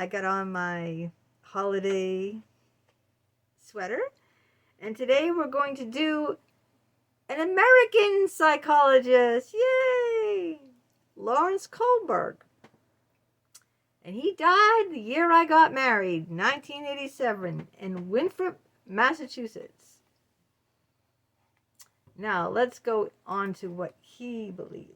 I got on my holiday sweater, and today we're going to do an American psychologist. Yay! Lawrence Kohlberg. And he died the year I got married, 1987, in Winthrop, Massachusetts. Now, let's go on to what he believed.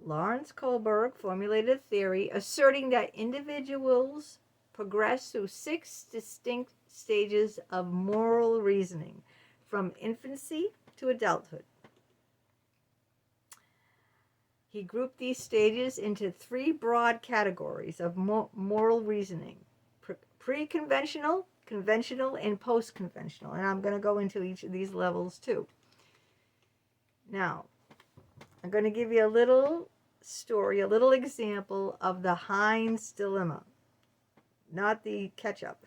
Lawrence Kohlberg formulated a theory asserting that individuals progress through 6 distinct stages of moral reasoning, from infancy to adulthood. He grouped these stages into 3 broad categories of moral reasoning: pre-conventional, conventional, and post-conventional. And I'm going to go into each of these levels too. Now, I'm going to give you a little story, a little example of the Heinz dilemma, not the ketchup.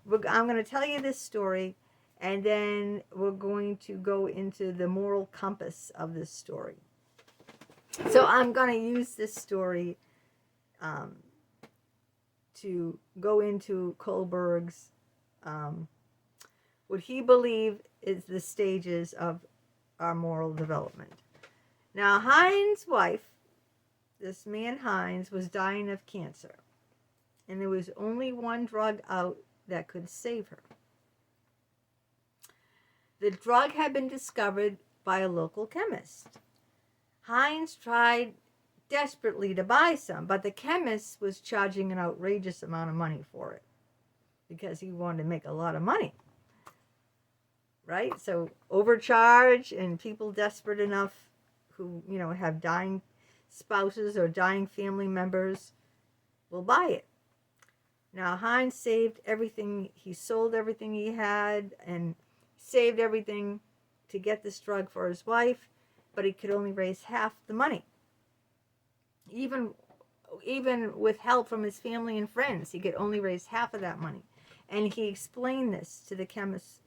I'm going to tell you this story, and then we're going to go into the moral compass of this story. So I'm going to use this story to go into Kohlberg's, what he believed is the stages of our moral development. Now, Heinz's wife, this man Heinz, was dying of cancer, and there was only one drug out that could save her. The drug had been discovered by a local chemist. Heinz tried desperately to buy some, but the chemist was charging an outrageous amount of money for it because he wanted to make a lot of money. Right? So overcharge, and people desperate enough who, have dying spouses or dying family members will buy it. Now, Heinz saved everything. He sold everything he had and saved everything to get this drug for his wife, but he could only raise half the money. Even with help from his family and friends, he could only raise half of that money. And he explained this to the chemist,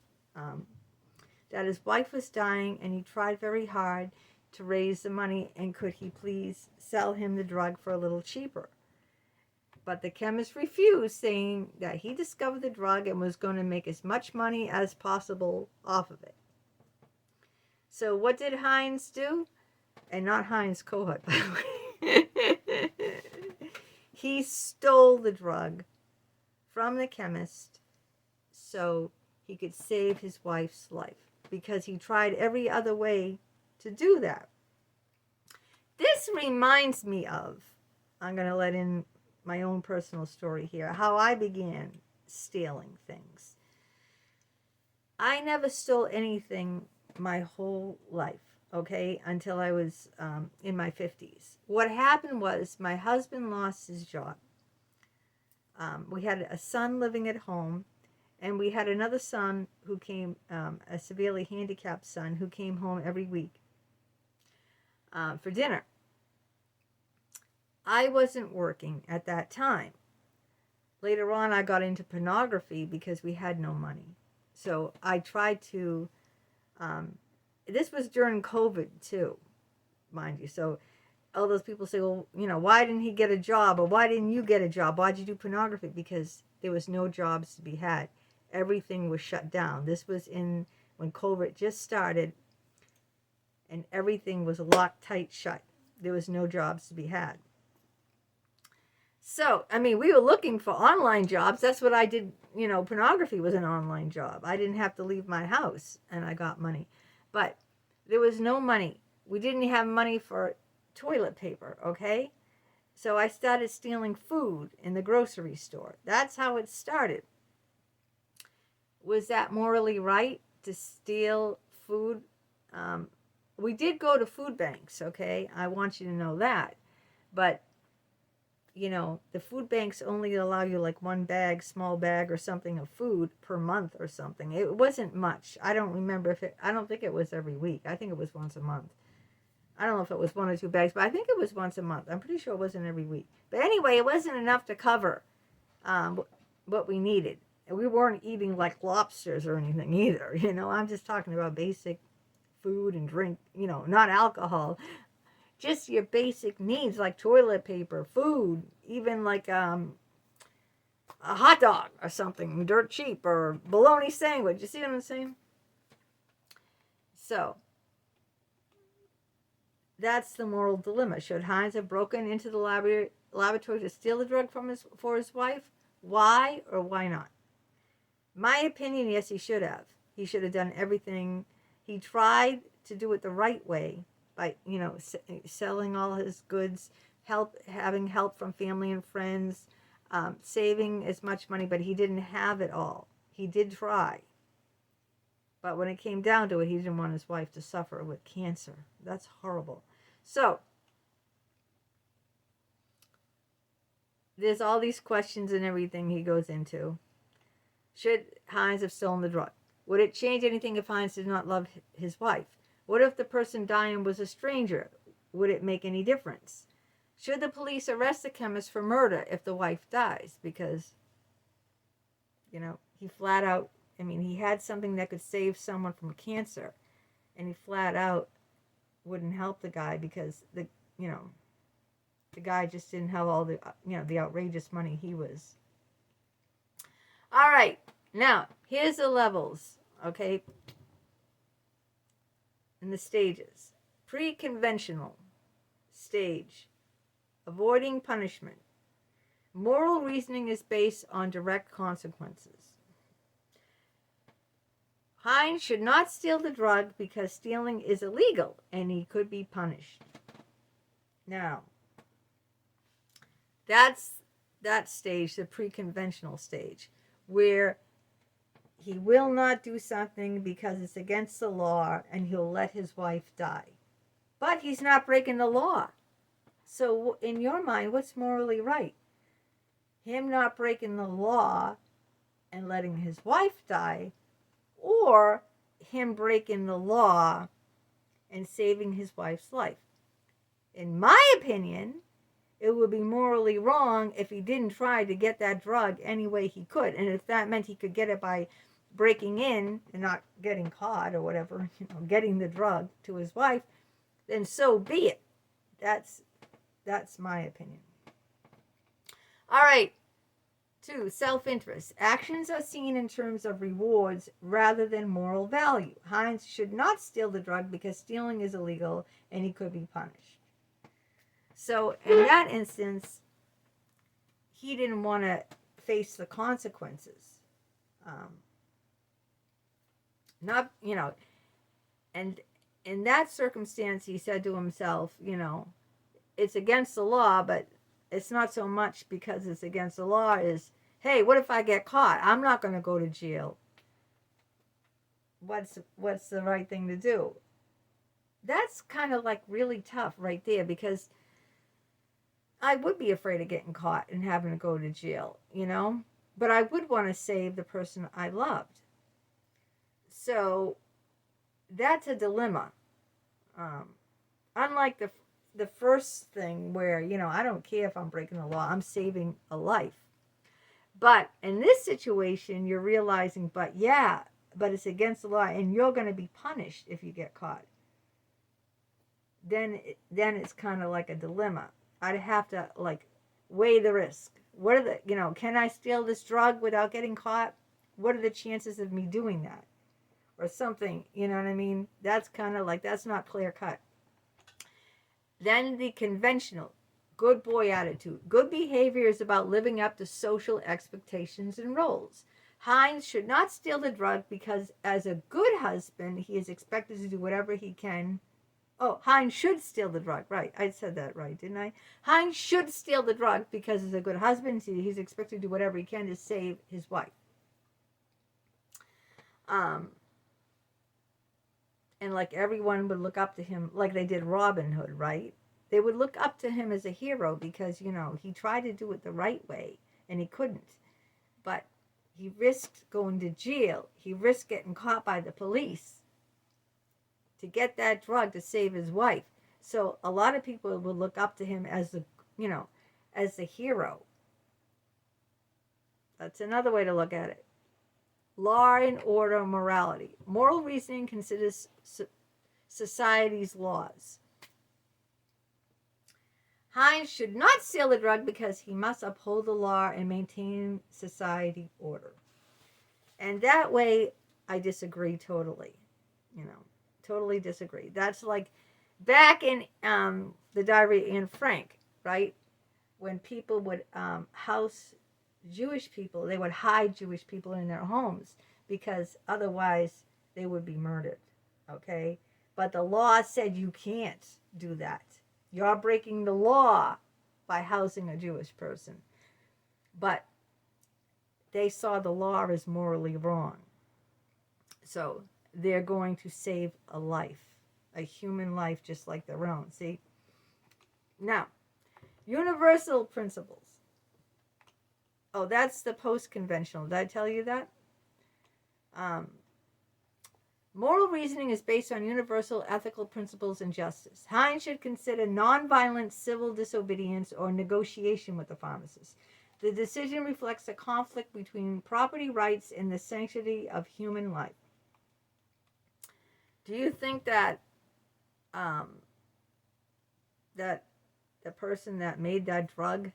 that his wife was dying, and he tried very hard to raise the money, and could he please sell him the drug for a little cheaper. But the chemist refused, saying that he discovered the drug and was going to make as much money as possible off of it. So what did Heinz do? And not Heinz Kohlberg, by the way. He stole the drug from the chemist so he could save his wife's life, because he tried every other way to do that. This reminds me of, I'm going to let in my own personal story here, how I began stealing things. I never stole anything my whole life, okay, until I was in my 50s. What happened was my husband lost his job. We had a son living at home, and we had another son who came, a severely handicapped son, who came home every week for dinner. I wasn't working at that time. Later on, I got into pornography because we had no money. So I tried to, this was during COVID too, mind you. So all those people say, well, why didn't he get a job? Or why didn't you get a job? Why'd you do pornography? Because there was no jobs to be had. Everything was shut down. This was when COVID just started, and everything was locked tight shut. There was no jobs to be had. So, we were looking for online jobs. That's what I did. Pornography was an online job. I didn't have to leave my house, and I got money. But there was no money. We didn't have money for toilet paper, okay? So I started stealing food in the grocery store. That's how it started. Was that morally right to steal food? We did go to food banks, okay? I want you to know that. But the food banks only allow you like one bag, small bag or something of food per month or something. It wasn't much. I don't remember I don't think it was every week. I think it was once a month. I don't know if it was 1 or 2 bags, but I think it was once a month. I'm pretty sure it wasn't every week. But anyway, it wasn't enough to cover what we needed. And we weren't eating like lobsters or anything either. I'm just talking about basic food and drink, not alcohol. just your basic needs like toilet paper, food, even like a hot dog or something dirt cheap, or bologna sandwich. You see what I'm saying? So that's the moral dilemma. Should Hines have broken into the laboratory to steal the drug for his wife? Why or why not? My opinion, yes, he should have. He should have done everything. He tried to do it the right way by, selling all his goods, having help from family and friends, saving as much money, but he didn't have it all. He did try. But when it came down to it, he didn't want his wife to suffer with cancer. That's horrible. So, there's all these questions and everything he goes into. Should Hines have stolen the drug? Would it change anything if Hines did not love his wife? What if the person dying was a stranger? Would it make any difference? Should the police arrest the chemist for murder if the wife dies? Because, he flat out, he had something that could save someone from cancer, and he flat out wouldn't help the guy because the guy just didn't have all the, the outrageous money he was. All right, now here's the levels, okay, and the stages. Pre-conventional stage, avoiding punishment. Moral reasoning is based on direct consequences. Hines should not steal the drug because stealing is illegal and he could be punished. Now, that's that stage, the pre-conventional stage, where he will not do something because it's against the law and he'll let his wife die. But he's not breaking the law. So in your mind, what's morally right? Him not breaking the law and letting his wife die, or him breaking the law and saving his wife's life? In my opinion, it would be morally wrong if he didn't try to get that drug any way he could. And if that meant he could get it by breaking in and not getting caught or whatever, getting the drug to his wife, then so be it. That's my opinion. All right. 2, self-interest. Actions are seen in terms of rewards rather than moral value. Hines should not steal the drug because stealing is illegal and he could be punished. So in that instance, he didn't want to face the consequences. And in that circumstance, he said to himself, it's against the law, but it's not so much because it's against the law is, hey, what if I get caught? I'm not going to go to jail. What's the right thing to do? That's kind of like really tough right there, because I would be afraid of getting caught and having to go to jail, but I would want to save the person I loved. So that's a dilemma. Unlike the first thing where, I don't care if I'm breaking the law, I'm saving a life. But in this situation, you're realizing, but it's against the law and you're going to be punished if you get caught. Then it's kind of like a dilemma. I'd have to weigh the risk. What are the, can I steal this drug without getting caught? What are the chances of me doing that? Or something, you know what I mean? That's kind of that's not clear cut. Then the conventional, good boy attitude. Good behavior is about living up to social expectations and roles. Hines should not steal the drug because as a good husband, he is expected to do whatever he can. Oh, Hines should steal the drug. Right. I said that right, didn't I? Hines should steal the drug because as a good husband, he's expected to do whatever he can to save his wife. And everyone would look up to him like they did Robin Hood, right? They would look up to him as a hero because, he tried to do it the right way and he couldn't. But he risked going to jail. He risked getting caught by the police to get that drug to save his wife. So a lot of people would look up to him as as the hero. That's another way to look at it. Law and order, morality. Moral reasoning considers society's laws. Hines should not sell the drug because he must uphold the law and maintain society order. And that way, I disagree totally. Totally disagree. That's like back in the Diary of Anne Frank, right? When people would house Jewish people, they would hide Jewish people in their homes because otherwise they would be murdered, okay? But the law said you can't do that. You're breaking the law by housing a Jewish person. But they saw the law as morally wrong. So they're going to save a life, a human life just like their own, see? Now, universal principles. Oh, that's the post-conventional. Did I tell you that? Moral reasoning is based on universal ethical principles and justice. Hines should consider nonviolent civil disobedience or negotiation with the pharmacist. The decision reflects a conflict between property rights and the sanctity of human life. Do you think that that the person that made that drug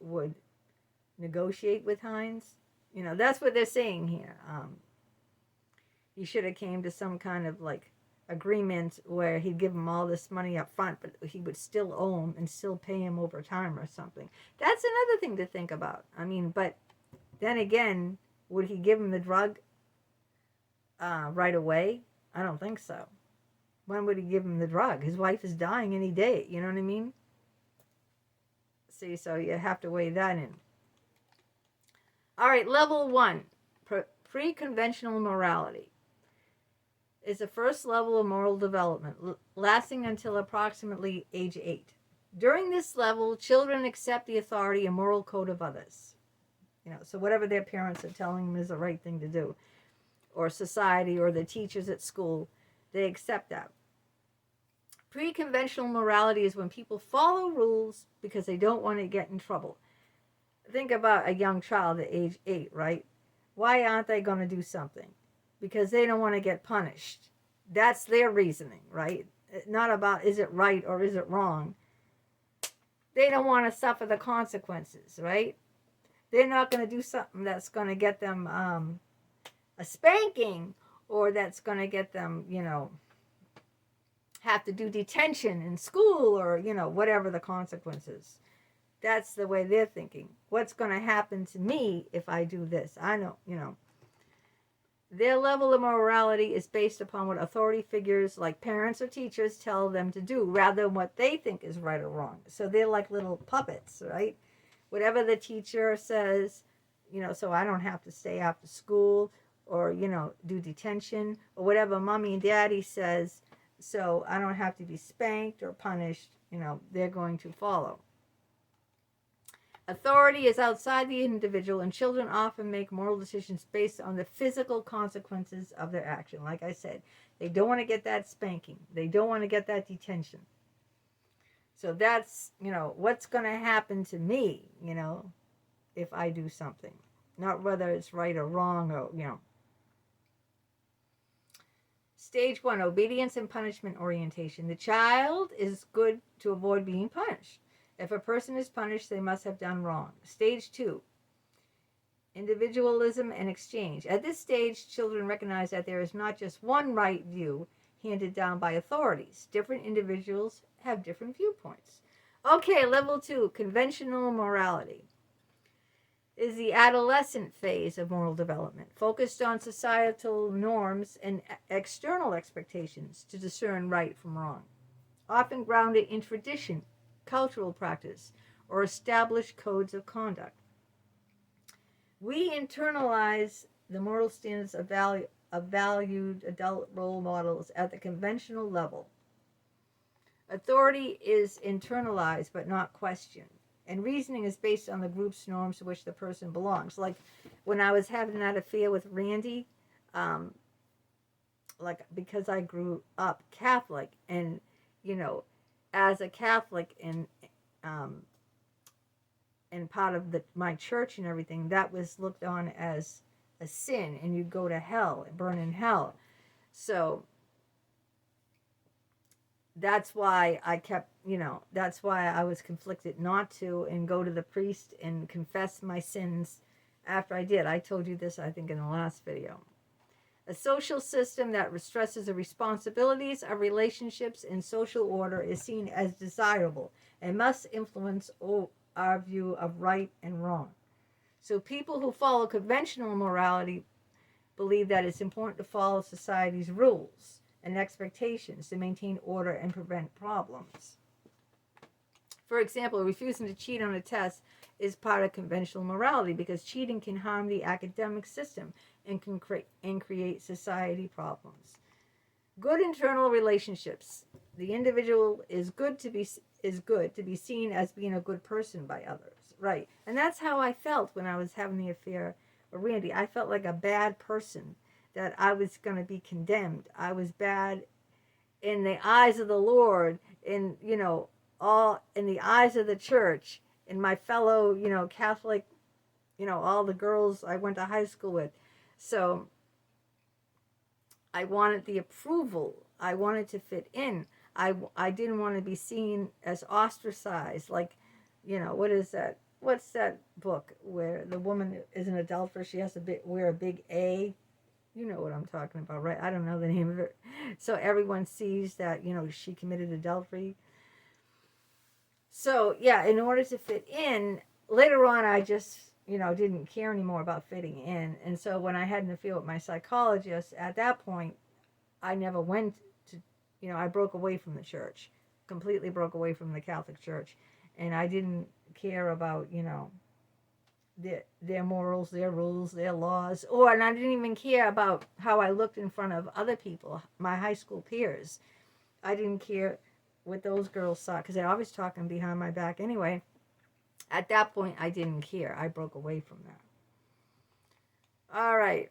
would negotiate with Hines? That's what they're saying here. He should have came to some kind of like agreement where he'd give him all this money up front, but he would still owe him and still pay him over time or something. That's another thing to think about. But then again, would he give him the drug right away? I don't think so. When would he give him the drug? His wife is dying any day. You know what I mean? See, so you have to weigh that in. All right, level 1, pre-conventional morality, is the first level of moral development, lasting until approximately age 8. During this level, children accept the authority and moral code of others. So whatever their parents are telling them is the right thing to do, or society, or the teachers at school, they accept that. Pre-conventional morality is when people follow rules because they don't want to get in trouble. Think about a young child at age 8, right? Why aren't they going to do something? Because they don't want to get punished. That's their reasoning, right? Not about is it right or is it wrong. They don't want to suffer the consequences, right? They're not going to do something that's going to get them a spanking, or that's going to get them, have to do detention in school, or, whatever the consequences. That's the way they're thinking. What's going to happen to me if I do this? I know, Their level of morality is based upon what authority figures like parents or teachers tell them to do, rather than what they think is right or wrong. So they're like little puppets, right? Whatever the teacher says, so I don't have to stay after school, or, do detention, or whatever mommy and daddy says, so I don't have to be spanked or punished, they're going to follow. Authority is outside the individual, and children often make moral decisions based on the physical consequences of their action. Like I said, they don't want to get that spanking. They don't want to get that detention. So that's, what's going to happen to me, if I do something. Not whether it's right or wrong, or, Stage 1, obedience and punishment orientation. The child is good to avoid being punished. If a person is punished, they must have done wrong. Stage 2, individualism and exchange. At this stage, children recognize that there is not just one right view handed down by authorities. Different individuals have different viewpoints. Okay, level 2, conventional morality, is the adolescent phase of moral development, focused on societal norms and external expectations to discern right from wrong, often grounded in tradition, cultural practice, or established codes of conduct. We internalize the moral standards of valued adult role models at the conventional level. Authority is internalized but not questioned, and reasoning is based on the group's norms to which the person belongs. Like when I was having that affair with Randy, because I grew up Catholic, and as a Catholic and part of my church and everything, that was looked on as a sin, and you'd go to hell, burn in hell. So that's why I kept, that's why I was conflicted not to and go to the priest and confess my sins after I did. I told you this, I think, in the last video. A social system that stresses the responsibilities of relationships and social order is seen as desirable and must influence our view of right and wrong. So people who follow conventional morality believe that it's important to follow society's rules and expectations to maintain order and prevent problems. For example, refusing to cheat on a test is part of conventional morality because cheating can harm the academic system and can create society problems. Good internal relationships. The individual is good to be seen as being a good person by others, right? And that's how I felt when I was having the affair with Randy. I felt like a bad person, that I was going to be condemned. I was bad in the eyes of the Lord, in all in the eyes of the church, in my fellow Catholic, all the girls I went to high school with. So I wanted the approval. I wanted to fit in. I didn't want to be seen as ostracized. Like, what is that? What's that book where the woman is an adulterer? She has to wear a big A. You know what I'm talking about, right? I don't know the name of it. So everyone sees that, she committed adultery. So, yeah, in order to fit in, later on, I just, didn't care anymore about fitting in. And so when I had an affair with my psychologist, at that point, I never went to, I broke away from the church, completely broke away from the Catholic Church. And I didn't care about, their morals, their rules, their laws, and I didn't even care about how I looked in front of other people, my high school peers. I didn't care what those girls saw because they're always talking behind my back anyway. At that point, I didn't care. I broke away from that. All right.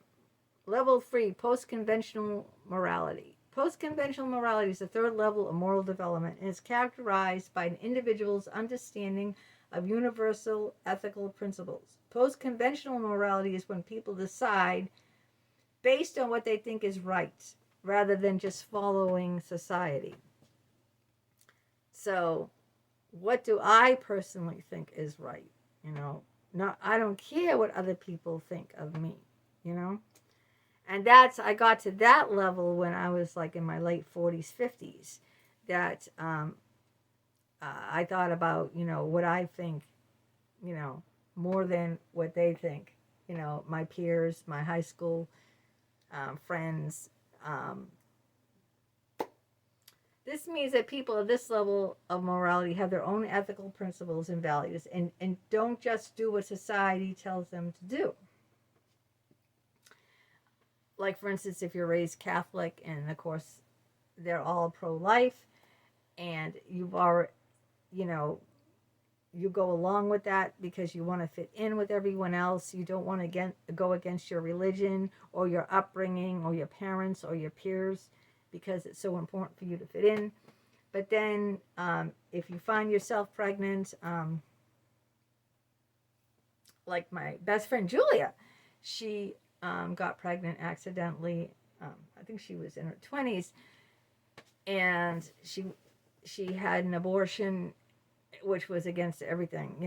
Level 3, post-conventional morality. Post-conventional morality is the third level of moral development and is characterized by an individual's understanding of universal ethical principles. Post-conventional morality is when people decide based on what they think is right rather than just following society. So, what do I personally think is right? I don't care what other people think of me, And I got to that level when I was like in my late 40s, 50s, that I thought about, what I think, more than what they think, my peers, my high school friends. This means that people at this level of morality have their own ethical principles and values and don't just do what society tells them to do. Like, for instance, if you're raised Catholic and, of course, they're all pro-life and you've already, you go along with that because you want to fit in with everyone else. You don't want to go against your religion or your upbringing or your parents or your peers because it's so important for you to fit in. But then if you find yourself pregnant, like my best friend Julia, she got pregnant accidentally. I think she was in her 20s, and she had an abortion, which was against everything,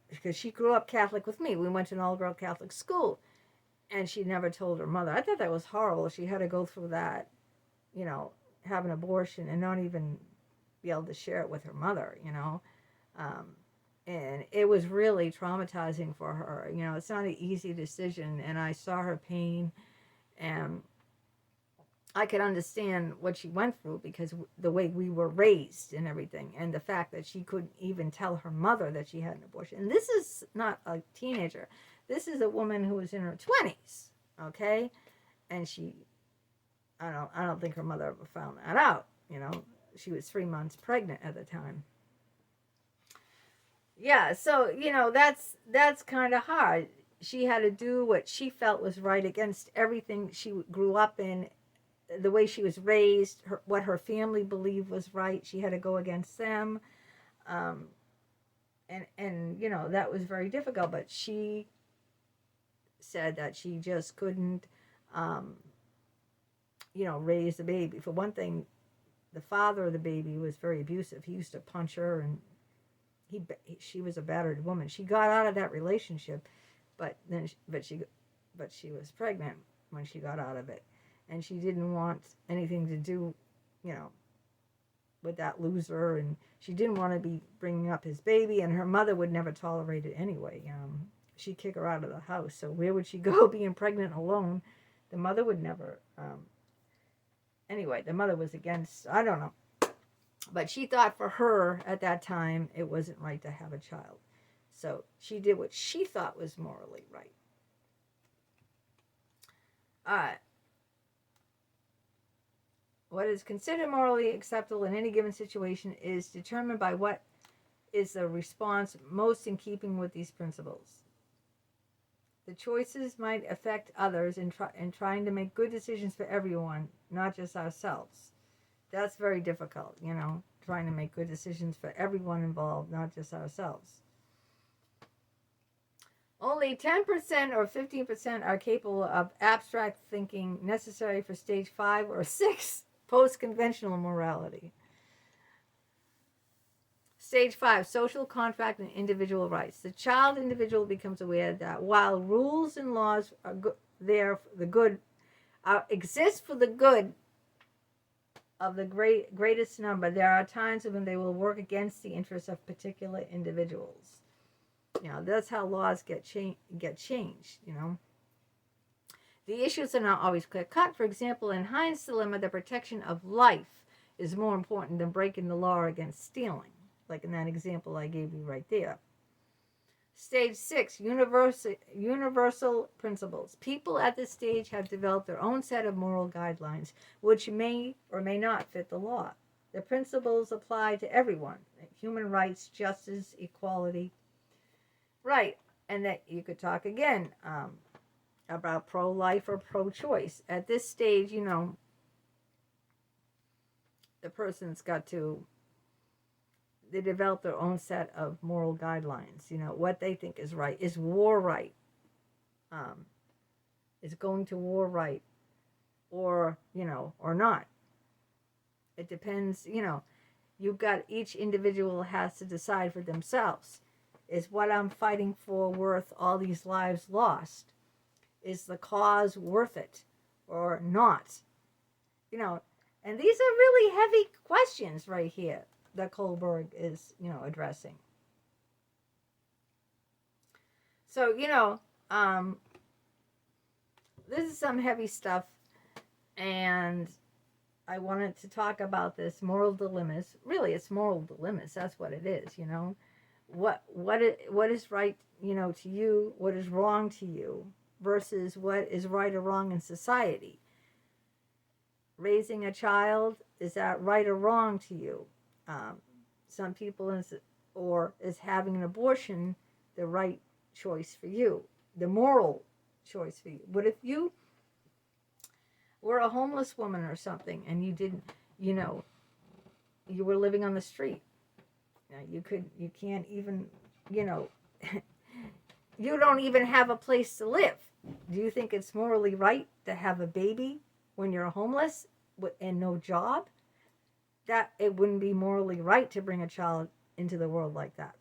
because she grew up Catholic with me. We went to an all-girl Catholic school, and she never told her mother. I thought that was horrible. She had to go through that, have an abortion and not even be able to share it with her mother, and it was really traumatizing for her. It's not an easy decision, and I saw her pain, and I could understand what she went through because the way we were raised and everything, and the fact that she couldn't even tell her mother that she had an abortion. And this is not a teenager. This is a woman who was in her 20s, okay? And I don't think her mother ever found that out, She was 3 months pregnant at the time. Yeah, so, that's kind of hard. She had to do what she felt was right against everything she grew up in, the way she was raised, what her family believed was right. She had to go against them. And that was very difficult, but she said that she just couldn't, raise the baby. For one thing, the father of the baby was very abusive. He used to punch her, and she was a battered woman. She got out of that relationship, but she was pregnant when she got out of it, and she didn't want anything to do, you know, with that loser, and she didn't want to be bringing up his baby, and her mother would never tolerate it anyway. She'd kick her out of the house. So where would she go being pregnant alone? The mother would never. Anyway, the mother was against, I don't know. But she thought for her at that time, it wasn't right to have a child. So she did what she thought was morally right. What is considered morally acceptable in any given situation is determined by what is the response most in keeping with these principles. The choices might affect others in trying to make good decisions for everyone, not just ourselves. That's very difficult, you know, trying to make good decisions for everyone involved, not just ourselves. Only 10% or 15% are capable of abstract thinking necessary for stage 5 or 6 post-conventional morality. Stage 5, social contract and individual rights. The child individual becomes aware that while rules and laws are there for the good, exist for the good of the greatest number, there are times when they will work against the interests of particular individuals. You know, that's how laws get changed, you know. The issues are not always clear-cut. For example, in Heinz dilemma, the protection of life is more important than breaking the law against stealing, like in that example I gave you right there. Stage 6, universal principles. People at this stage have developed their own set of moral guidelines, which may or may not fit the law. The principles apply to everyone. Human rights, justice, equality. Right, and that you could talk again about pro-life or pro-choice. At this stage, you know, the person's got to, they develop their own set of moral guidelines. You know, what they think is right. Is war right? Is going to war right? Or, you know, or not? It depends, you know. You've got, each individual has to decide for themselves. Is what I'm fighting for worth all these lives lost? Is the cause worth it or not? You know, and these are really heavy questions right here that Kohlberg is, you know, addressing. So, you know, this is some heavy stuff, and I wanted to talk about this moral dilemmas. Really, it's moral dilemmas. That's what it is, you know. What is right, you know, to you, what is wrong to you, versus what is right or wrong in society. Raising a child, is that right or wrong to you? Some people, is having an abortion the right choice for you, the moral choice for you? What if you were a homeless woman or something, and you didn't, you know, you were living on the street? You can't even, you know, you don't even have a place to live. Do you think it's morally right to have a baby when you're homeless and no job? That it wouldn't be morally right to bring a child into the world like that.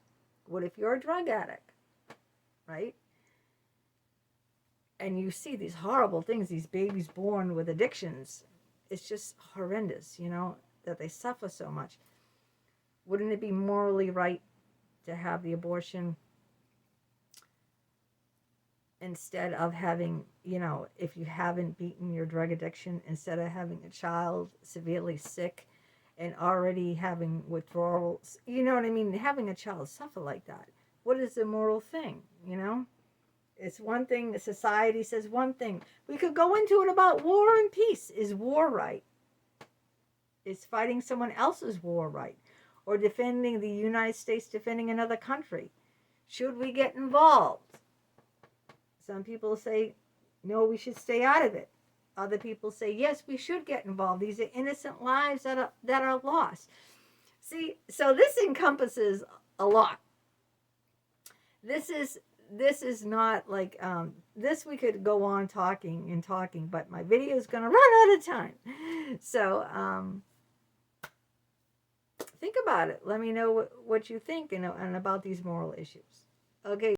What if you're a drug addict, right? And you see these horrible things, these babies born with addictions. It's just horrendous, you know, that they suffer so much. Wouldn't it be morally right to have the abortion instead of having, you know, if you haven't beaten your drug addiction, instead of having a child severely sick and already having withdrawals, you know what I mean? Having a child suffer like that. What is the moral thing, you know? It's one thing, society says one thing. We could go into it about war and peace. Is war right? Is fighting someone else's war right? Or defending the United States, defending another country? Should we get involved? Some people say, no, we should stay out of it. Other people say, yes, we should get involved. These are innocent lives that are lost. See, so this encompasses a lot. This is not like, this we could go on talking, but my video is going to run out of time. So, think about it. Let me know what you think and about these moral issues. Okay.